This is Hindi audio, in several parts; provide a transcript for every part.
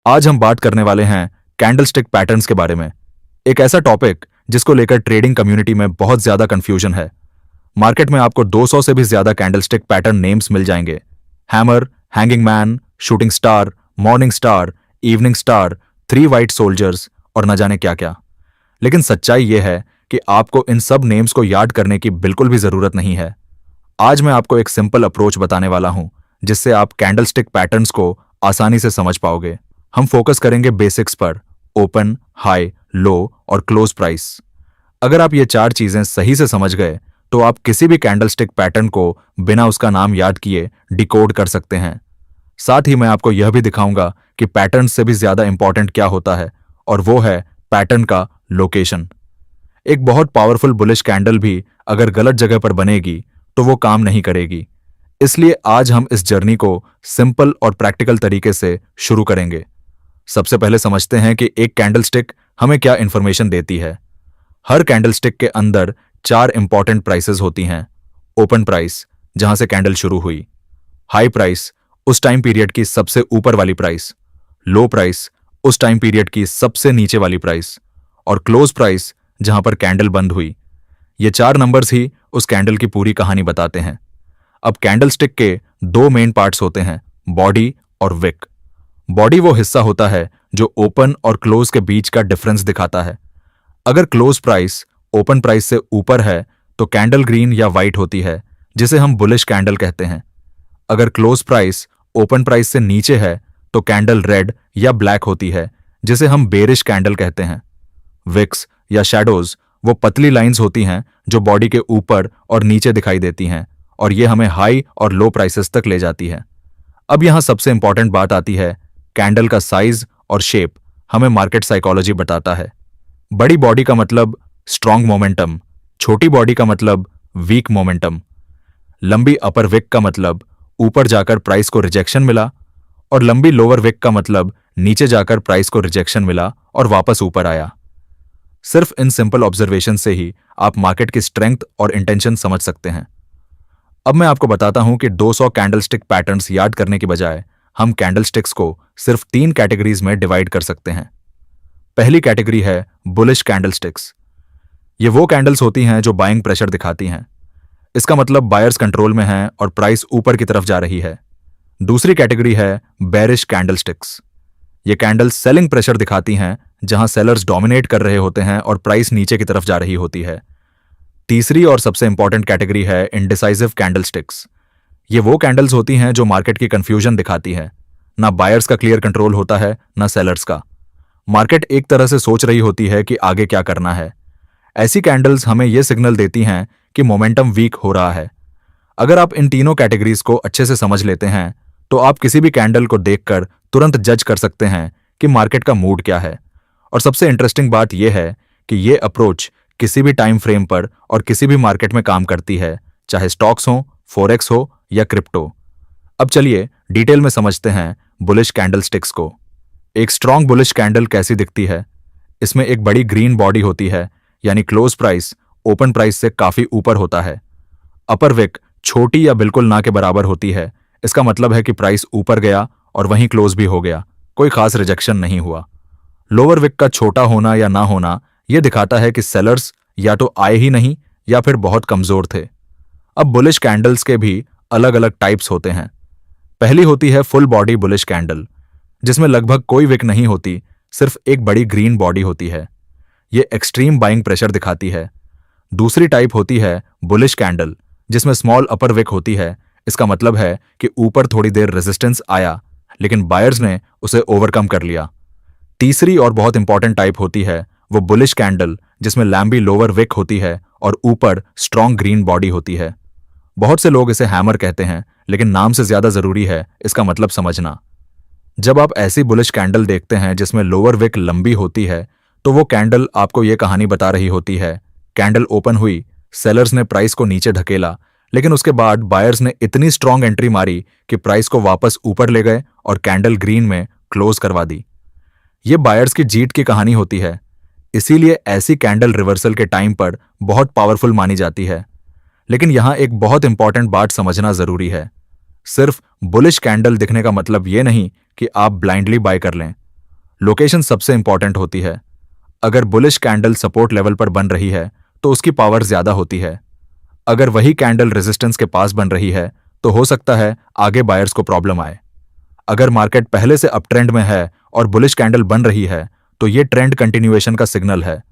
आज हम बात करने वाले हैं कैंडलस्टिक पैटर्न्स के बारे में। एक ऐसा टॉपिक जिसको लेकर ट्रेडिंग कम्युनिटी में बहुत ज्यादा कंफ्यूजन है। मार्केट में आपको 200 से भी ज्यादा कैंडलस्टिक पैटर्न नेम्स मिल जाएंगे। Hammer, hanging man, shooting star, morning star, evening star, 3 white soldiers और न जाने क्या क्या। लेकिन सच्चाई यह है कि आपको इन सब नेम्स को याद करने की बिल्कुल भी जरूरत नहीं है। आज मैं आपको एक सिंपल अप्रोच बताने वाला हूं जिससे आप कैंडलस्टिक पैटर्न्स को आसानी से समझ पाओगे। हम फोकस करेंगे बेसिक्स पर, ओपन, हाई, लो और क्लोज प्राइस। अगर आप ये 4 चीजें सही से समझ गए तो आप किसी भी कैंडलस्टिक पैटर्न को बिना उसका नाम याद किए डिकोड कर सकते हैं। साथ ही मैं आपको यह भी दिखाऊंगा कि पैटर्न से भी ज्यादा इंपॉर्टेंट क्या होता है, और वो है पैटर्न का लोकेशन। एक बहुत पावरफुल बुलिश कैंडल भी अगर गलत जगह पर बनेगी तो वो काम नहीं करेगी। इसलिए आज हम इस जर्नी को सिंपल और प्रैक्टिकल तरीके से शुरू करेंगे। सबसे पहले समझते हैं कि एक कैंडलस्टिक हमें क्या इंफॉर्मेशन देती है। हर कैंडलस्टिक के अंदर 4 इंपॉर्टेंट प्राइसेस होती हैं। ओपन प्राइस, जहां से कैंडल शुरू हुई। हाई प्राइस, उस टाइम पीरियड की सबसे ऊपर वाली प्राइस। लो प्राइस, उस टाइम पीरियड की सबसे नीचे वाली प्राइस। और क्लोज प्राइस, जहां पर कैंडल बंद हुई। ये 4 नंबर्स ही उस कैंडल की पूरी कहानी बताते हैं। अब कैंडलस्टिक के 2 मेन पार्ट्स होते हैं, बॉडी और विक। बॉडी वो हिस्सा होता है जो ओपन और क्लोज के बीच का डिफरेंस दिखाता है। अगर क्लोज प्राइस ओपन प्राइस से ऊपर है तो कैंडल ग्रीन या व्हाइट होती है, जिसे हम बुलिश कैंडल कहते हैं। अगर क्लोज प्राइस ओपन प्राइस से नीचे है तो कैंडल रेड या ब्लैक होती है, जिसे हम बेरिश कैंडल कहते हैं। विक्स या शैडोज वो पतली लाइंस होती हैं जो बॉडी के ऊपर और नीचे दिखाई देती हैं, और ये हमें हाई और लो प्राइसेस तक ले जाती है। अब यहां सबसे इंपॉर्टेंट बात आती है, कैंडल का साइज और शेप हमें मार्केट साइकोलॉजी बताता है। बड़ी बॉडी का मतलब स्ट्रॉन्ग मोमेंटम, छोटी बॉडी का मतलब वीक मोमेंटम। लंबी अपर विक का मतलब ऊपर जाकर प्राइस को रिजेक्शन मिला, और लंबी लोअर विक का मतलब नीचे जाकर प्राइस को रिजेक्शन मिला और वापस ऊपर आया। सिर्फ इन सिंपल ऑब्जर्वेशन से ही आप मार्केट की स्ट्रेंथ और इंटेंशन समझ सकते हैं। अब मैं आपको बताता हूं कि 200 कैंडलस्टिक पैटर्न्स याद करने की बजाय हम कैंडलस्टिक्स को सिर्फ 3 कैटेगरीज में डिवाइड कर सकते हैं। पहली कैटेगरी है बुलिश कैंडलस्टिक्स। ये वो कैंडल्स होती हैं जो बाइंग प्रेशर दिखाती हैं। इसका मतलब बायर्स कंट्रोल में हैं और प्राइस ऊपर की तरफ जा रही है। दूसरी कैटेगरी है बेरिश कैंडलस्टिक्स। ये कैंडल्स सेलिंग प्रेशर दिखाती हैं, जहां सेलर्स डोमिनेट कर रहे होते हैं और प्राइस नीचे की तरफ जा रही होती है। तीसरी और सबसे इंपॉर्टेंट कैटेगरी है इंडिसाइसिव कैंडलस्टिक्स। ये वो कैंडल्स होती हैं जो मार्केट की कंफ्यूजन दिखाती है। ना बायर्स का क्लियर कंट्रोल होता है, ना सेलर्स का। मार्केट एक तरह से सोच रही होती है कि आगे क्या करना है। ऐसी कैंडल्स हमें यह सिग्नल देती हैं कि मोमेंटम वीक हो रहा है। अगर आप इन तीनों कैटेगरीज को अच्छे से समझ लेते हैं तो आप किसी भी कैंडल को देखकर तुरंत जज कर सकते हैं कि मार्केट का मूड क्या है। और सबसे इंटरेस्टिंग बात यह है कि यह अप्रोच किसी भी टाइम फ्रेम पर और किसी भी मार्केट में काम करती है, चाहे स्टॉक्स हो, फॉरेक्स हो या क्रिप्टो। अब चलिए डिटेल में समझते हैं बुलिश कैंडलस्टिक्स को। एक स्ट्रॉन्ग बुलिश कैंडल कैसी दिखती है? इसमें एक बड़ी ग्रीन बॉडी होती है, यानी क्लोज प्राइस ओपन प्राइस से काफी ऊपर होता है। अपर विक छोटी या बिल्कुल ना के बराबर होती है। इसका मतलब है कि प्राइस ऊपर गया और वहीं क्लोज भी हो गया, कोई खास रिजेक्शन नहीं हुआ। लोअर विक का छोटा होना या ना होना यह दिखाता है कि सेलर्स या तो आए ही नहीं या फिर बहुत कमजोर थे। अब बुलिश कैंडल्स के भी अलग अलग टाइप्स होते हैं। पहली होती है फुल बॉडी बुलिश कैंडल, जिसमें लगभग कोई विक नहीं होती, सिर्फ एक बड़ी ग्रीन बॉडी होती है। यह एक्सट्रीम बाइंग प्रेशर दिखाती है। दूसरी टाइप होती है बुलिश कैंडल, जिसमें स्मॉल अपर विक होती है। इसका मतलब है कि ऊपर थोड़ी देर रेजिस्टेंस आया, लेकिन बायर्स ने उसे ओवरकम कर लिया। तीसरी और बहुत इंपॉर्टेंट टाइप होती है वो बुलिश कैंडल, जिसमें लैम्बी लोअर विक होती है और ऊपर स्ट्रॉन्ग ग्रीन बॉडी होती है। बहुत से लोग इसे हैमर कहते हैं, लेकिन नाम से ज्यादा जरूरी है इसका मतलब समझना। जब आप ऐसी बुलिश कैंडल देखते हैं जिसमें लोअर विक लंबी होती है, तो वो कैंडल आपको ये कहानी बता रही होती है, कैंडल ओपन हुई, सेलर्स ने प्राइस को नीचे ढकेला, लेकिन उसके बाद बायर्स ने इतनी स्ट्रॉन्ग एंट्री मारी कि प्राइस को वापस ऊपर ले गए और कैंडल ग्रीन में क्लोज करवा दी। ये बायर्स की जीत की कहानी होती है। इसीलिए ऐसी कैंडल रिवर्सल के टाइम पर बहुत पावरफुल मानी जाती है। लेकिन यहां एक बहुत इंपॉर्टेंट बात समझना जरूरी है। सिर्फ बुलिश कैंडल दिखने का मतलब यह नहीं कि आप ब्लाइंडली बाय कर लें। लोकेशन सबसे इंपॉर्टेंट होती है। अगर बुलिश कैंडल सपोर्ट लेवल पर बन रही है तो उसकी पावर ज्यादा होती है। अगर वही कैंडल रेजिस्टेंस के पास बन रही है तो हो सकता है आगे बायर्स को प्रॉब्लम आए। अगर मार्केट पहले से अप ट्रेंड में है और बुलिश कैंडल बन रही है तो ये ट्रेंड कंटिन्यूएशन का सिग्नल है।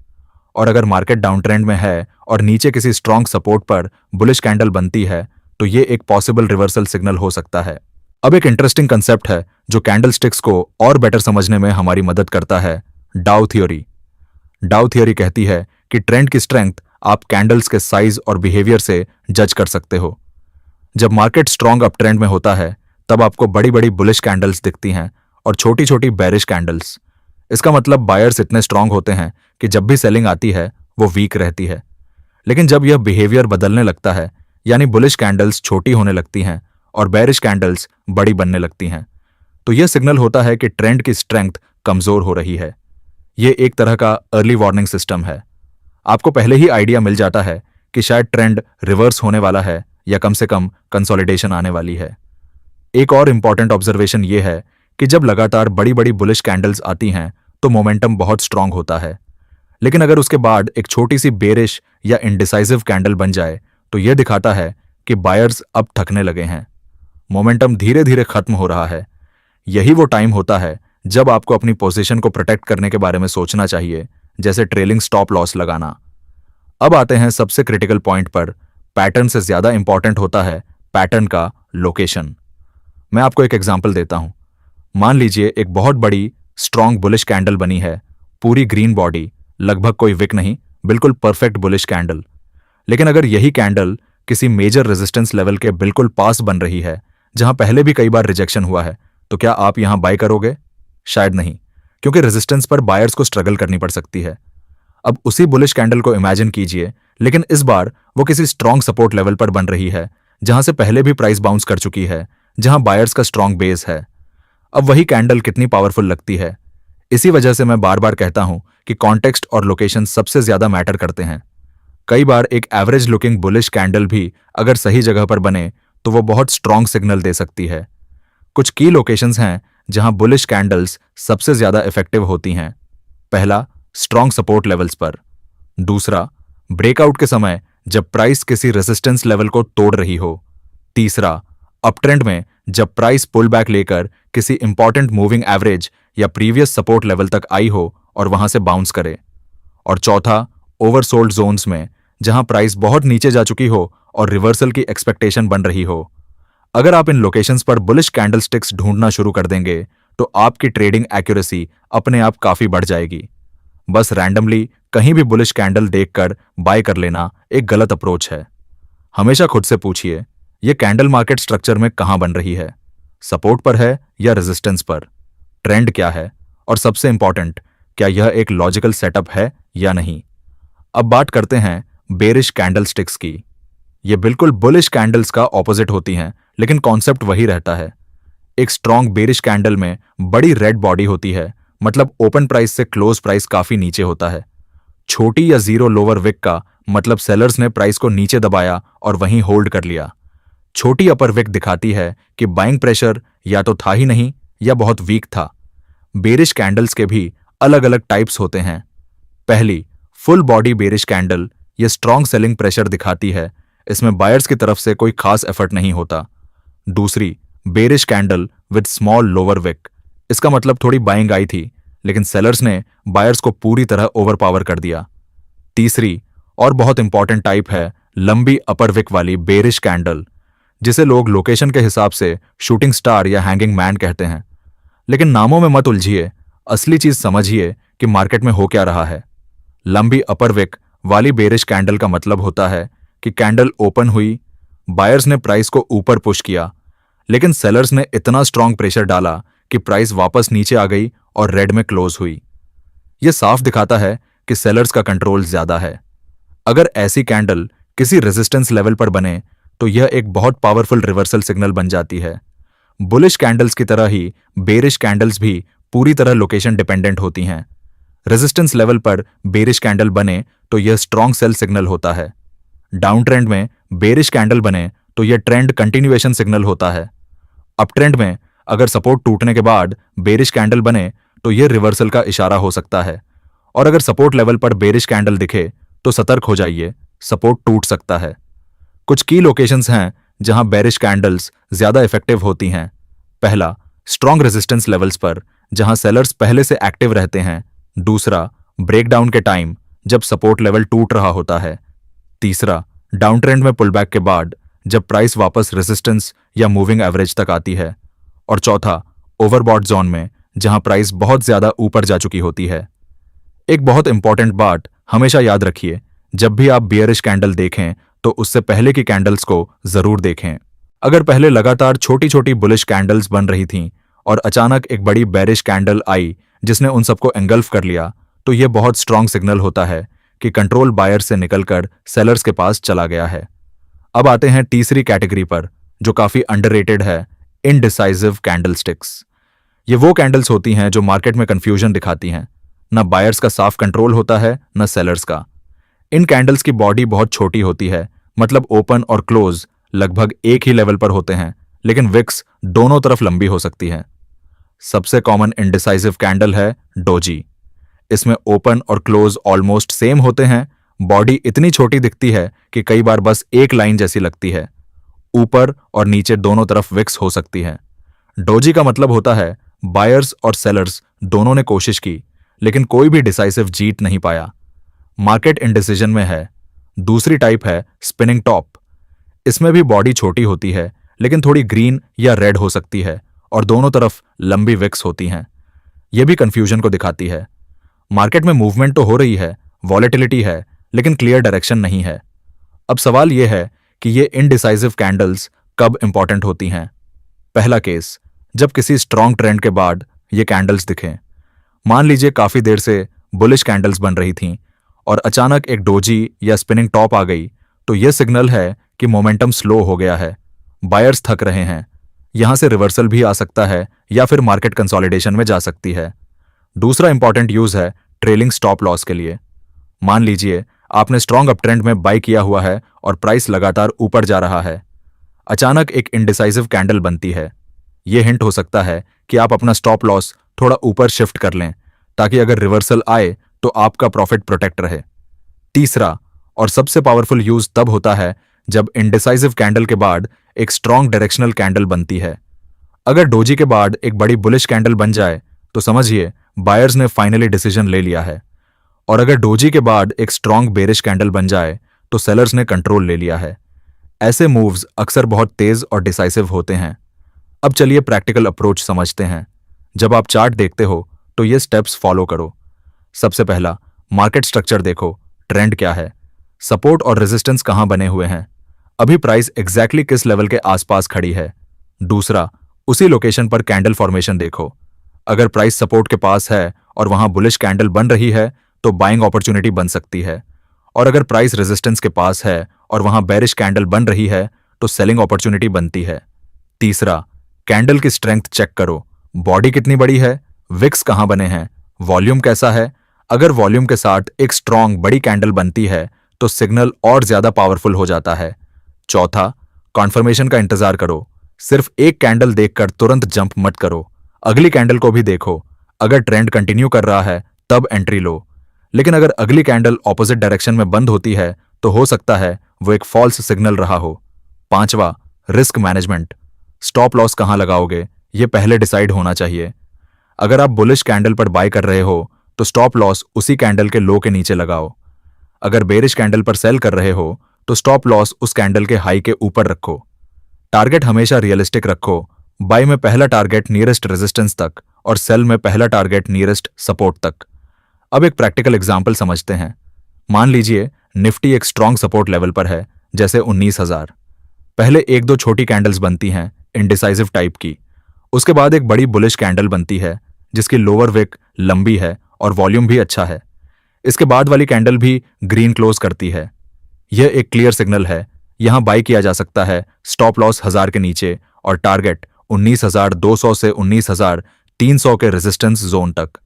और अगर मार्केट डाउन ट्रेंड में है और नीचे किसी स्ट्रांग सपोर्ट पर बुलिश कैंडल बनती है तो ये एक पॉसिबल रिवर्सल सिग्नल हो सकता है। अब एक इंटरेस्टिंग कंसेप्ट है जो कैंडल स्टिक्स को और बेटर समझने में हमारी मदद करता है, डाउ थ्योरी। डाउ थ्योरी कहती है कि ट्रेंड की स्ट्रेंथ आप कैंडल्स के साइज और बिहेवियर से जज कर सकते हो। जब मार्केट स्ट्रांग अप ट्रेंड में होता है तब आपको बड़ी बड़ी बुलिश कैंडल्स दिखती हैं और छोटी छोटी बेरिश कैंडल्स। इसका मतलब बायर्स इतने स्ट्रांग होते हैं कि जब भी सेलिंग आती है वो वीक रहती है। लेकिन जब यह बिहेवियर बदलने लगता है, यानी बुलिश कैंडल्स छोटी होने लगती हैं और बेरिश कैंडल्स बड़ी बनने लगती हैं, तो यह सिग्नल होता है कि ट्रेंड की स्ट्रेंथ कमजोर हो रही है। यह एक तरह का अर्ली वार्निंग सिस्टम है। आपको पहले ही आइडिया मिल जाता है कि शायद ट्रेंड रिवर्स होने वाला है या कम से कम कंसोलिडेशन आने वाली है। एक और इंपॉर्टेंट ऑब्जर्वेशन यह है कि जब लगातार बड़ी बड़ी बुलिश कैंडल्स आती हैं तो मोमेंटम बहुत स्ट्रांग होता है। लेकिन अगर उसके बाद एक छोटी सी बेरिश या इंडिसाइसिव कैंडल बन जाए तो यह दिखाता है कि बायर्स अब थकने लगे हैं, मोमेंटम धीरे धीरे खत्म हो रहा है। यही वो टाइम होता है जब आपको अपनी पोजीशन को प्रोटेक्ट करने के बारे में सोचना चाहिए, जैसे ट्रेलिंग स्टॉप लॉस लगाना। अब आते हैं सबसे क्रिटिकल पॉइंट पर। पैटर्न से ज्यादा इंपॉर्टेंट होता है पैटर्न का लोकेशन। मैं आपको एक एग्जांपल देता हूं। मान लीजिए एक बहुत बड़ी स्ट्रांग बुलिश कैंडल बनी है, पूरी ग्रीन बॉडी, लगभग कोई विक नहीं, बिल्कुल परफेक्ट बुलिश कैंडल। लेकिन अगर यही कैंडल किसी मेजर रेजिस्टेंस लेवल के बिल्कुल पास बन रही है जहां पहले भी कई बार रिजेक्शन हुआ है, तो क्या आप यहां बाय करोगे? शायद नहीं, क्योंकि रेजिस्टेंस पर बायर्स को स्ट्रगल करनी पड़ सकती है। अब उसी बुलिश कैंडल को इमेजिन कीजिए, लेकिन इस बार वो किसी स्ट्रांग सपोर्ट लेवल पर बन रही है जहां से पहले भी प्राइस बाउंस कर चुकी है, जहां बायर्स का स्ट्रांग बेस है। अब वही कैंडल कितनी पावरफुल लगती है। इसी वजह से मैं बार बार कहता हूं कि कॉन्टेक्स्ट और लोकेशन सबसे ज्यादा मैटर करते हैं। कई बार एक एवरेज लुकिंग बुलिश कैंडल भी अगर सही जगह पर बने तो वो बहुत स्ट्रांग सिग्नल दे सकती है। कुछ की लोकेशंस हैं जहां बुलिश कैंडल्स सबसे ज्यादा इफेक्टिव होती हैं। पहला, स्ट्रांग सपोर्ट लेवल्स पर। दूसरा, ब्रेकआउट के समय जब प्राइस किसी रेजिस्टेंस लेवल को तोड़ रही हो। तीसरा, अपट्रेंड में जब प्राइस पुल बैक लेकर किसी इंपॉर्टेंट मूविंग एवरेज या प्रीवियस सपोर्ट लेवल तक आई हो और वहां से बाउंस करे। और चौथा, ओवरसोल्ड जोन्स में जहां प्राइस बहुत नीचे जा चुकी हो और रिवर्सल की एक्सपेक्टेशन बन रही हो। अगर आप इन लोकेशंस पर बुलिश कैंडलस्टिक्स ढूंढना शुरू कर देंगे तो आपकी ट्रेडिंग एक्यूरेसी अपने आप काफी बढ़ जाएगी। बस रैंडमली कहीं भी बुलिश कैंडल देखकर बाय कर लेना एक गलत अप्रोच है। हमेशा खुद से पूछिए, यह कैंडल मार्केट स्ट्रक्चर में कहां बन रही है? सपोर्ट पर है या रेजिस्टेंस पर? ट्रेंड क्या है? और सबसे इंपॉर्टेंट, क्या यह एक लॉजिकल सेटअप है या नहीं? अब बात करते हैं बेरिश कैंडलस्टिक्स की। ये बिल्कुल बुलिश कैंडल्स का ऑपोजिट होती हैं, लेकिन कॉन्सेप्ट वही रहता है। एक स्ट्रांग बेरिश कैंडल में बड़ी रेड बॉडी होती है, मतलब ओपन प्राइस से क्लोज प्राइस काफी नीचे होता है। छोटी या जीरो लोअर विक का मतलब सेलर्स ने प्राइस को नीचे दबाया और वहीं होल्ड कर लिया। छोटी अपर विक दिखाती है कि बाइंग प्रेशर या तो था ही नहीं या बहुत वीक था। बेरिश कैंडल्स के भी अलग अलग टाइप्स होते हैं। पहली, फुल बॉडी बेरिश कैंडल, ये स्ट्रांग सेलिंग प्रेशर दिखाती है, इसमें बायर्स की तरफ से कोई खास एफर्ट नहीं होता। दूसरी, bearish candle with small lower wick, इसका मतलब थोड़ी बाइंग आई थी लेकिन सेलर्स ने बायर्स को पूरी तरह ओवरपावर कर दिया। तीसरी और बहुत इंपॉर्टेंट टाइप है लंबी अपर विक वाली बेरिश कैंडल, जिसे लोग लोकेशन के हिसाब से शूटिंग स्टार या हैंगिंग मैन कहते हैं। लेकिन नामों में मत उलझिए, असली चीज समझिए कि मार्केट में हो क्या रहा है। लंबी अपर विक वाली बेरिश कैंडल का मतलब होता है कि कैंडल ओपन हुई, बायर्स ने प्राइस को ऊपर पुश किया, लेकिन सेलर्स ने इतना स्ट्रांग प्रेशर डाला कि प्राइस वापस नीचे आ गई और रेड में क्लोज हुई। यह साफ दिखाता है कि सेलर्स का कंट्रोल ज्यादा है। अगर ऐसी कैंडल किसी रेजिस्टेंस लेवल पर बने तो यह एक बहुत पावरफुल रिवर्सल सिग्नल बन जाती है। बुलिश कैंडल्स की तरह ही बेरिश कैंडल्स भी पूरी तरह लोकेशन डिपेंडेंट होती हैं। रेजिस्टेंस लेवल पर बेरिश कैंडल बने तो यह स्ट्रांग सेल सिग्नल होता है। डाउन ट्रेंड में बेरिश कैंडल बने तो यह ट्रेंड कंटिन्यूएशन सिग्नल होता है। अप ट्रेंड में अगर सपोर्ट टूटने के बाद बेरिश कैंडल बने तो ये रिवर्सल का इशारा हो सकता है। और अगर सपोर्ट लेवल पर बेरिश कैंडल दिखे तो सतर्क हो जाइए, सपोर्ट टूट सकता है। कुछ की लोकेशंस हैं जहां बेरिश कैंडल्स ज्यादा इफेक्टिव होती हैं। पहला, स्ट्रॉन्ग रेजिस्टेंस लेवल्स पर जहां सेलर्स पहले से एक्टिव रहते हैं। दूसरा, ब्रेकडाउन के टाइम जब सपोर्ट लेवल टूट रहा होता है। तीसरा, डाउन ट्रेंड में पुलबैक के बाद जब प्राइस वापस रेजिस्टेंस या मूविंग एवरेज तक आती है। और चौथा, ओवरबॉट जोन में जहां प्राइस बहुत ज्यादा ऊपर जा चुकी होती है। एक बहुत इंपॉर्टेंट बात हमेशा याद रखिए, जब भी आप बियरिश कैंडल देखें तो उससे पहले की कैंडल्स को जरूर देखें। अगर पहले लगातार छोटी छोटी बुलिश कैंडल्स बन रही थीं और अचानक एक बड़ी बेरिश कैंडल आई जिसने उन सबको एंगल्फ कर लिया, तो यह बहुत स्ट्रांग सिग्नल होता है कि कंट्रोल बायर से निकलकर सेलर्स के पास चला गया है। अब आते हैं तीसरी कैटेगरी पर जो काफी अंडररेटेड है, इनडिसाइसिव कैंडलस्टिक्स। ये वो कैंडल्स होती हैं जो मार्केट में कंफ्यूजन दिखाती हैं। न बायर्स का साफ कंट्रोल होता है, न सेलर्स का। इन कैंडल्स की बॉडी बहुत छोटी होती है, मतलब ओपन और क्लोज लगभग एक ही लेवल पर होते हैं, लेकिन विक्स दोनों तरफ लंबी हो सकती है। सबसे कॉमन इनडिसाइसिव कैंडल है डोजी। इसमें ओपन और क्लोज ऑलमोस्ट सेम होते हैं, बॉडी इतनी छोटी दिखती है कि कई बार बस एक लाइन जैसी लगती है। ऊपर और नीचे दोनों तरफ विक्स हो सकती है। डोजी का मतलब होता है बायर्स और सेलर्स दोनों ने कोशिश की, लेकिन कोई भी डिसाइसिव जीत नहीं पाया। मार्केट इंडिसीजन में है। दूसरी टाइप है स्पिनिंग टॉप। इसमें भी बॉडी छोटी होती है, लेकिन थोड़ी ग्रीन या रेड हो सकती है और दोनों तरफ लंबी विक्स होती हैं। यह भी कंफ्यूजन को दिखाती है। मार्केट में मूवमेंट तो हो रही है, वॉलेटिलिटी है, लेकिन क्लियर डायरेक्शन नहीं है। अब सवाल यह है कि ये इनडिसाइसिव कैंडल्स कब इंपॉर्टेंट होती हैं। पहला केस, जब किसी स्ट्रॉन्ग ट्रेंड के बाद ये कैंडल्स दिखें। मान लीजिए काफी देर से बुलिश कैंडल्स बन रही थीं और अचानक एक डोजी या स्पिनिंग टॉप आ गई, तो यह सिग्नल है कि मोमेंटम स्लो हो गया है, बायर्स थक रहे हैं। यहां से रिवर्सल भी आ सकता है या फिर मार्केट कंसोलिडेशन में जा सकती है। दूसरा इंपॉर्टेंट यूज है ट्रेलिंग स्टॉप लॉस के लिए। मान लीजिए आपने स्ट्रॉन्ग अप ट्रेंड में बाय किया हुआ है और प्राइस लगातार ऊपर जा रहा है। अचानक एक इनडिसाइसिव कैंडल बनती है। यह हिंट हो सकता है कि आप अपना स्टॉप लॉस थोड़ा ऊपर शिफ्ट कर लें, ताकि अगर रिवर्सल आए तो आपका प्रॉफिट प्रोटेक्ट रहे। तीसरा और सबसे पावरफुल यूज तब होता है जब इनडिसाइसिव कैंडल के बाद एक स्ट्रॉन्ग डायरेक्शनल कैंडल बनती है। अगर डोजी के बाद एक बड़ी बुलिश कैंडल बन जाए तो समझिए बायर्स ने फाइनली डिसीजन ले लिया है। और अगर डोजी के बाद एक स्ट्रॉन्ग बेरिश कैंडल बन जाए तो सेलर्स ने कंट्रोल ले लिया है। ऐसे मूव्स अक्सर बहुत तेज और डिसाइसिव होते हैं। अब चलिए प्रैक्टिकल अप्रोच समझते हैं। जब आप चार्ट देखते हो तो ये स्टेप्स फॉलो करो। सबसे पहला, मार्केट स्ट्रक्चर देखो, ट्रेंड क्या है, सपोर्ट और रेजिस्टेंस कहां बने हुए हैं, अभी प्राइस एग्जैक्टली किस लेवल के आसपास खड़ी है। दूसरा, उसी लोकेशन पर कैंडल फॉर्मेशन देखो। अगर प्राइस सपोर्ट के पास है और वहां बुलिश कैंडल बन रही है तो बाइंग अपॉर्चुनिटी बन सकती है। और अगर प्राइस रेजिस्टेंस के पास है और वहां बेरिश कैंडल बन रही है तो सेलिंग अपॉर्चुनिटी बनती है। तीसरा, कैंडल की स्ट्रेंथ चेक करो, बॉडी कितनी बड़ी है, विक्स कहां बने हैं, वॉल्यूम कैसा है। अगर वॉल्यूम के साथ एक स्ट्रॉन्ग बड़ी कैंडल बनती है तो सिग्नल और ज्यादा पावरफुल हो जाता है। चौथा, कॉन्फर्मेशन का इंतजार करो। सिर्फ एक कैंडल देखकर तुरंत जंप मत करो, अगली कैंडल को भी देखो। अगर ट्रेंड कंटिन्यू कर रहा है तब एंट्री लो, लेकिन अगर अगली कैंडल ऑपोजिट डायरेक्शन में बंद होती है तो हो सकता है वो एक फॉल्स सिग्नल रहा हो। पांचवा, रिस्क मैनेजमेंट। स्टॉप लॉस कहां लगाओगे ये पहले डिसाइड होना चाहिए। अगर आप बुलिश कैंडल पर बाय कर रहे हो तो स्टॉप लॉस उसी कैंडल के लो के नीचे लगाओ। अगर बेरिश कैंडल पर सेल कर रहे हो तो स्टॉप लॉस उस कैंडल के हाई के ऊपर रखो। टारगेट हमेशा रियलिस्टिक रखो। बाय में पहला टारगेट नियरेस्ट रेजिस्टेंस तक और सेल में पहला टारगेट नियरेस्ट सपोर्ट तक। अब एक प्रैक्टिकल एग्जांपल समझते हैं। मान लीजिए निफ्टी एक स्ट्रॉन्ग सपोर्ट लेवल पर है, जैसे 19,000। पहले एक दो छोटी कैंडल्स बनती हैं इनडिसाइसिव टाइप की। उसके बाद एक बड़ी बुलिश कैंडल बनती है जिसकी लोअर विक लंबी है और वॉल्यूम भी अच्छा है। इसके बाद वाली कैंडल भी ग्रीन क्लोज करती है। यह एक क्लियर सिग्नल है, यहां बाय किया जा सकता है। स्टॉप लॉस 1000 के नीचे और टारगेट 19,200 से 19,300 के रेजिस्टेंस जोन तक।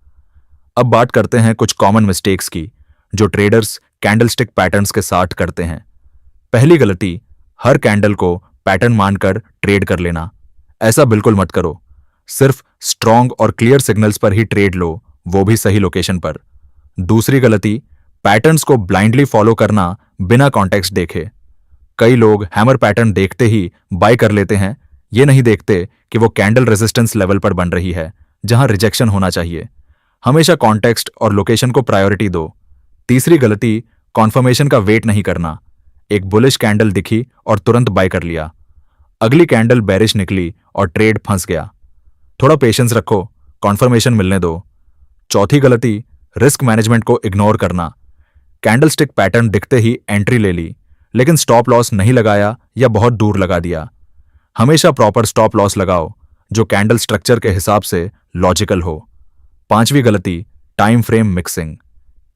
अब बात करते हैं कुछ कॉमन मिस्टेक्स की जो ट्रेडर्स कैंडलस्टिक पैटर्न्स के साथ करते हैं। पहली गलती, हर कैंडल को पैटर्न मानकर ट्रेड कर लेना। ऐसा बिल्कुल मत करो। सिर्फ स्ट्रॉन्ग और क्लियर सिग्नल्स पर ही ट्रेड लो, वो भी सही लोकेशन पर। दूसरी गलती, पैटर्न्स को ब्लाइंडली फॉलो करना बिना कॉन्टेक्स्ट देखे। कई लोग हैमर पैटर्न देखते ही बाय कर लेते हैं, ये नहीं देखते कि वो कैंडल रेजिस्टेंस लेवल पर बन रही है जहां रिजेक्शन होना चाहिए। हमेशा कॉन्टेक्स्ट और लोकेशन को प्रायोरिटी दो। तीसरी गलती, कॉन्फर्मेशन का वेट नहीं करना। एक बुलिश कैंडल दिखी और तुरंत बाय कर लिया, अगली कैंडल बेरिश निकली और ट्रेड फंस गया। थोड़ा पेशेंस रखो, कॉन्फर्मेशन मिलने दो। चौथी गलती, रिस्क मैनेजमेंट को इग्नोर करना। कैंडलस्टिक पैटर्न दिखते ही एंट्री ले ली, लेकिन स्टॉप लॉस नहीं लगाया या बहुत दूर लगा दिया। हमेशा प्रॉपर स्टॉप लॉस लगाओ जो कैंडल स्ट्रक्चर के हिसाब से लॉजिकल हो। पांचवी गलती, टाइम फ्रेम मिक्सिंग।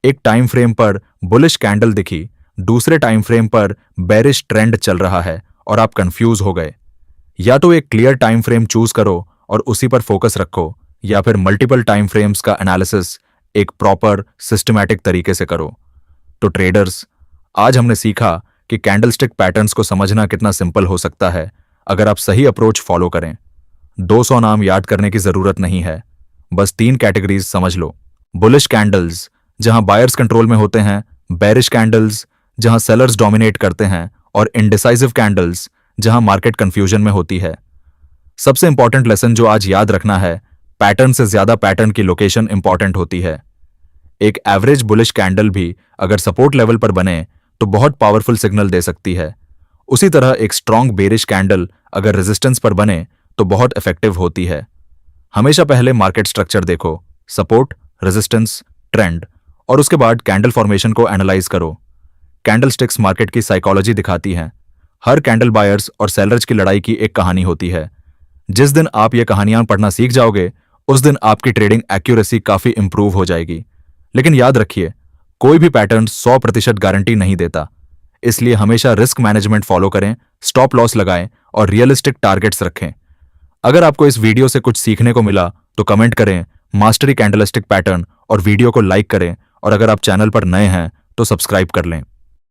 एक टाइम फ्रेम पर बुलिश कैंडल दिखी, दूसरे टाइम फ्रेम पर बेरिश ट्रेंड चल रहा है और आप कंफ्यूज हो गए। या तो एक क्लियर टाइम फ्रेम चूज करो और उसी पर फोकस रखो, या फिर मल्टीपल टाइम फ्रेम्स का एनालिसिस एक प्रॉपर सिस्टमैटिक तरीके से करो। तो ट्रेडर्स, आज हमने सीखा कि कैंडलस्टिक पैटर्न्स को समझना कितना सिंपल हो सकता है अगर आप सही अप्रोच फॉलो करें। 200 नाम याद करने की जरूरत नहीं है, बस 3 कैटेगरीज समझ लो। बुलिश कैंडल्स जहां बायर्स कंट्रोल में होते हैं, बेरिश कैंडल्स जहां सेलर्स डोमिनेट करते हैं, और इंडिसाइसिव कैंडल्स जहां मार्केट कंफ्यूजन में होती है। सबसे इंपॉर्टेंट लेसन जो आज याद रखना है, पैटर्न से ज्यादा पैटर्न की लोकेशन इंपॉर्टेंट होती है। एक एवरेज बुलिश कैंडल भी अगर सपोर्ट लेवल पर बने तो बहुत पावरफुल सिग्नल दे सकती है। उसी तरह एक स्ट्रॉन्ग बेरिश कैंडल अगर रेजिस्टेंस पर बने तो बहुत इफेक्टिव होती है। हमेशा पहले मार्केट स्ट्रक्चर देखो, सपोर्ट, रेजिस्टेंस, ट्रेंड, और उसके बाद कैंडल फॉर्मेशन को एनालाइज करो। कैंडल स्टिक्स मार्केट की साइकोलॉजी दिखाती हैं। हर कैंडल बायर्स और सेलर्स की लड़ाई की एक कहानी होती है। जिस दिन आप ये कहानियां पढ़ना सीख जाओगे, उस दिन आपकी ट्रेडिंग एक्यूरेसी काफी इंप्रूव हो जाएगी। लेकिन याद रखिए, कोई भी पैटर्न 100% गारंटी नहीं देता, इसलिए हमेशा रिस्क मैनेजमेंट फॉलो करें, स्टॉप लॉस लगाएं और रियलिस्टिक टारगेट्स रखें। अगर आपको इस वीडियो से कुछ सीखने को मिला तो कमेंट करें मास्टरी कैंडलस्टिक पैटर्न और वीडियो को लाइक करें, और अगर आप चैनल पर नए हैं तो सब्सक्राइब कर लें।